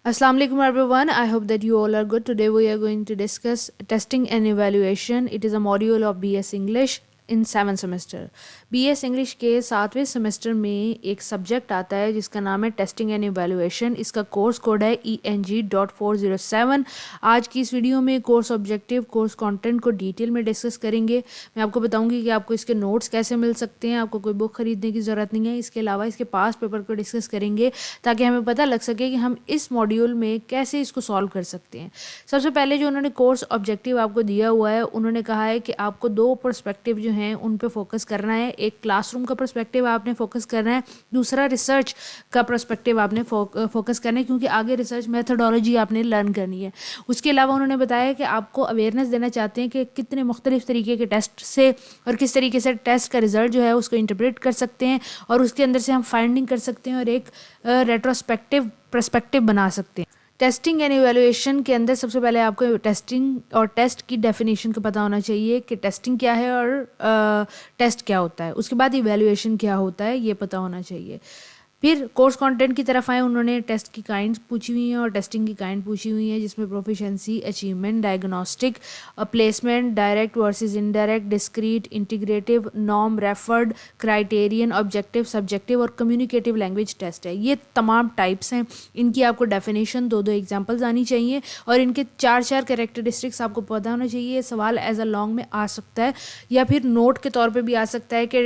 Assalamu alaikum everyone. I hope that you all are good. Today we are going to discuss testing and evaluation. It is a module of BS English in 7 semester. BS English के 7वें semester में एक subject आता है जिसका नाम है testing and evaluation. इसका course code है ENG.407। आज की इस वीडियो में कोर्स ऑब्जेक्टिव, कोर्स कंटेंट को डिटेल में डिस्कस करेंगे। मैं आपको बताऊंगी कि आपको इसके नोट्स कैसे मिल सकते हैं, आपको कोई बुक खरीदने की ज़रूरत नहीं है। इसके अलावा इसके पास पेपर को डिस्कस करेंगे ताकि हमें पता लग सके कि हम इस मॉड्यूल में कैसे इसको सॉल्व कर सकते हैं। सबसे पहले जो उन्होंने कोर्स ऑब्जेक्टिव आपको दिया हुआ है, उन्होंने कहा है कि आपको 2 पर्सपेक्टिव जो हैं उन पे फोकस करना है। एक क्लासरूम का पर्सपेक्टिव आपने फोकस करना है, दूसरा रिसर्च का पर्सपेक्टिव आपने फोकस करना है, क्योंकि आगे रिसर्च मेथोडोलॉजी आपने लर्न करनी है। उसके अलावा उन्होंने बताया कि आपको अवेयरनेस देना चाहते हैं कि कितने मुख्तलिफ तरीके के टेस्ट से और किस तरीके से टेस्ट का रिजल्ट जो है उसको इंटरप्रेट कर सकते हैं और उसके अंदर से हम फाइंडिंग कर सकते हैं और एक रेट्रोस्पेक्टिव पर्सपेक्टिव बना सकते हैं। टेस्टिंग एंड इवैल्यूएशन के अंदर सबसे पहले आपको टेस्टिंग और टेस्ट की डेफिनेशन का पता होना चाहिए कि टेस्टिंग क्या है और टेस्ट क्या होता है। उसके बाद इवैल्यूएशन क्या होता है ये पता होना चाहिए। फिर कोर्स कंटेंट की तरफ आए, उन्होंने टेस्ट की काइंड्स पूछी हुई हैं और टेस्टिंग की काइंड पूछी हुई हैं, जिसमें proficiency, achievement, diagnostic, placement, direct versus indirect, discrete, integrative, norm, referred, criterion, objective, subjective और कम्युनिकेटिव लैंग्वेज टेस्ट है। ये तमाम टाइप्स हैं। इनकी आपको डेफिनेशन, 2 एग्जाम्पल्स आनी चाहिए और इनके 4 कैरेक्टरिस्टिक्स आपको पता होना चाहिए। सवाल एज अ लॉन्ग में आ सकता है या फिर नोट के तौर पर भी आ सकता है कि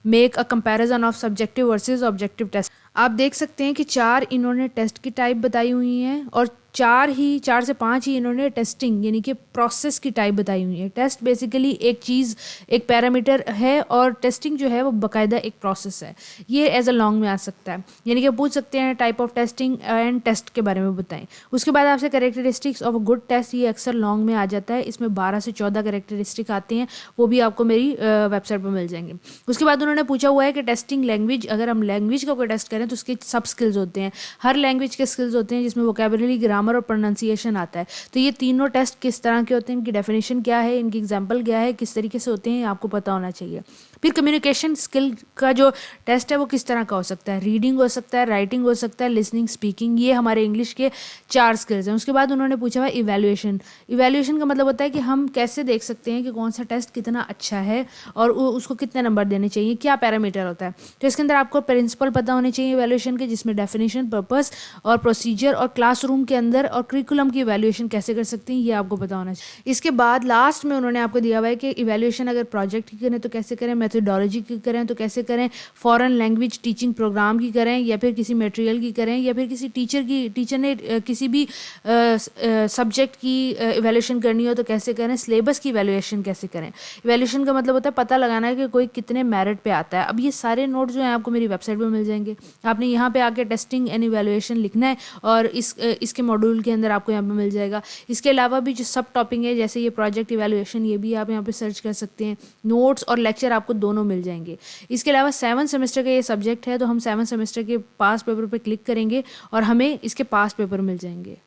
make a comparison of subjective versus objective test. आप देख सकते हैं कि 4 इन्होंने टेस्ट की टाइप बताई हुई हैं और 4 से 5 ही इन्होंने टेस्टिंग यानी कि प्रोसेस की टाइप बताई हुई है। टेस्ट बेसिकली एक चीज़, एक पैरामीटर है और टेस्टिंग जो है वो बाकायदा एक प्रोसेस है। ये एज अ लॉन्ग में आ सकता है, यानी कि पूछ सकते हैं type of testing and test के बारे में बताएं। उसके बाद आपसे characteristics of a good test, ये अक्सर लॉन्ग में आ जाता है। इसमें 12 से 14 कैरेक्टरिस्टिक आते हैं, वो भी आपको मेरी वेबसाइट पर मिल जाएंगे। उसके बाद उन्होंने पूछा हुआ है कि टेस्टिंग लैंग्वेज, अगर हम लैंग्वेज का कोई टेस्ट करें तो उसके सब स्किल्स होते हैं। हर लैंग्वेज के स्किल्स होते हैं जिसमें वोकैबुलरी, ग्रामर और प्रोनाउंसिएशन आता है। तो ये तीनों टेस्ट किस तरह के होते हैं, इनकी डेफिनेशन क्या है, इनकी एग्जांपल क्या है, किस तरीके से होते हैं, आपको पता होना चाहिए। फिर कम्युनिकेशन स्किल का जो टेस्ट है वो किस तरह का हो सकता है। रीडिंग हो सकता है, राइटिंग हो सकता है, लिसनिंग, स्पीकिंग। ये हमारे इंग्लिश के 4 स्किल्स हैं। उसके बाद उन्होंने पूछा हुआ इवैल्यूएशन। इवैल्यूएशन का मतलब होता है कि हम कैसे देख सकते हैं कि कौन सा टेस्ट कितना अच्छा है और उसको कितने नंबर देने चाहिए, क्या पैरामीटर होता है। तो इसके अंदर आपको प्रिंसिपल पता होने चाहिए इवैल्यूएशन के, जिसमें डेफिनेशन, पर्पस और प्रोसीजर और क्लासरूम के अंदर और करिकुलम की इवैल्यूएशन कैसे कर सकते हैं ये आपको पता होना चाहिए। इसके बाद लास्ट में उन्होंने आपको दिया हुआ है कि इवैल्यूएशन अगर प्रोजेक्ट की करें तो कैसे करें, मेथोडोलॉजी की करें तो कैसे करें, फॉरेन लैंग्वेज टीचिंग प्रोग्राम की करें या फिर किसी मटेरियल की करें या फिर किसी टीचर ने किसी भी सब्जेक्ट की इवैल्यूएशन करनी हो तो कैसे करें, सिलेबस की इवैल्यूएशन कैसे करें। इवैल्यूएशन का मतलब होता है पता लगाना है कि कोई कितने मेरिट पे आता है। अब ये सारे नोट जो हैं आपको मेरी वेबसाइट पर मिल जाएंगे। आपने यहाँ पे आके टेस्टिंग एंड इवैल्यूएशन लिखना है और इसके मॉड्यूल के अंदर आपको यहाँ पे मिल जाएगा। इसके अलावा भी जो सब टॉपिक है जैसे ये प्रोजेक्ट इवैल्यूएशन, ये भी आप यहाँ पे सर्च कर सकते हैं। नोट्स और लेक्चर आपको दोनों मिल जाएंगे। इसके अलावा 7 सेमेस्टर का ये सब्जेक्ट है तो हम 7 सेमेस्टर के पास पेपर पे क्लिक करेंगे और हमें इसके पास पेपर मिल जाएंगे।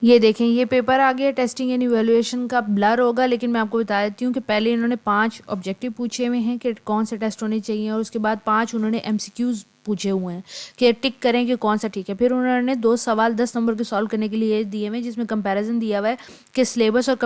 ये देखें, ये पेपर आ गया। टेस्टिंग एंड इवैल्यूएशन का ब्लर होगा, लेकिन मैं आपको बता देती हूँ कि पहले इन्होंने 5 ऑब्जेक्टिव पूछे हुए हैं कि कौन से टेस्ट होने चाहिए और उसके बाद 5 उन्होंने MCQs पूछे हुए हैं कि टिक करें कि कौन सा ठीक है। फिर उन्होंने 2 सवाल 10 नंबर के सॉल्व करने के लिए दिए हुए हैं, जिसमें कंपैरिजन दिया हुआ है कि सिलेबस और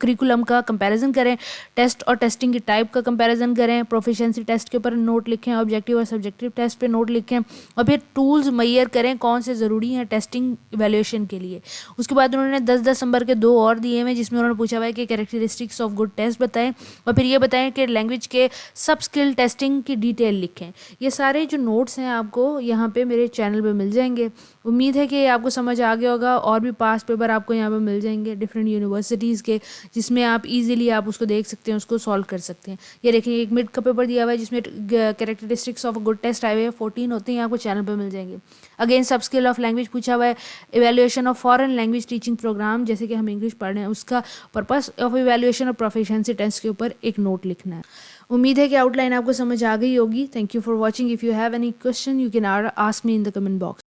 करिकुलम का कंपैरिजन करें, टेस्ट और टेस्टिंग की टाइप का कंपैरिजन करें, प्रोफिशिएंसी टेस्ट के ऊपर नोट लिखें, ऑब्जेक्टिव और सब्जेक्टिव टेस्ट पे नोट लिखें और फिर टूल्स मैयर करें कौन से ज़रूरी हैं टेस्टिंग इवैल्यूएशन के लिए। उसके बाद उन्होंने 10-10 नंबर के 2 और दिए हुए हैं, जिसमें उन्होंने पूछा हुआ है कि कैरेक्टरिस्टिक्स ऑफ गुड टेस्ट बताएं और फिर ये बताएं कि लैंग्वेज के सब स्किल टेस्टिंग की डिटेल लिखें। ये सारे जो नोट्स हैं आपको यहाँ पे मेरे चैनल पे मिल जाएंगे। उम्मीद है कि आपको समझ आ गया होगा। और भी पास पेपर आपको यहाँ पे मिल जाएंगे डिफरेंट यूनिवर्सिटीज़ के, जिसमें आप इजीली आप उसको देख सकते हैं, उसको सॉल्व कर सकते हैं। ये देखिए, एक मिड का पेपर दिया हुआ है जिसमें कैरेक्टरिस्टिक्स ऑफ गुड टेस्ट आए हुए हैं, 14 होते हैं, आपको चैनल पर मिल जाएंगे। अगेन सब स्किल ऑफ लैंग्वेज पूछा हुआ है, evaluation of foreign language teaching program, जैसे कि हम इंग्लिश पढ़ रहे हैं उसका पर्पस ऑफ इवैल्यूएशन और प्रोफिशिएंसी टेस्ट के ऊपर एक नोट लिखना है। उम्मीद है कि आउटलाइन आपको समझ आ गई होगी। Thank you for watching. If you have any question you can ask me in the comment box.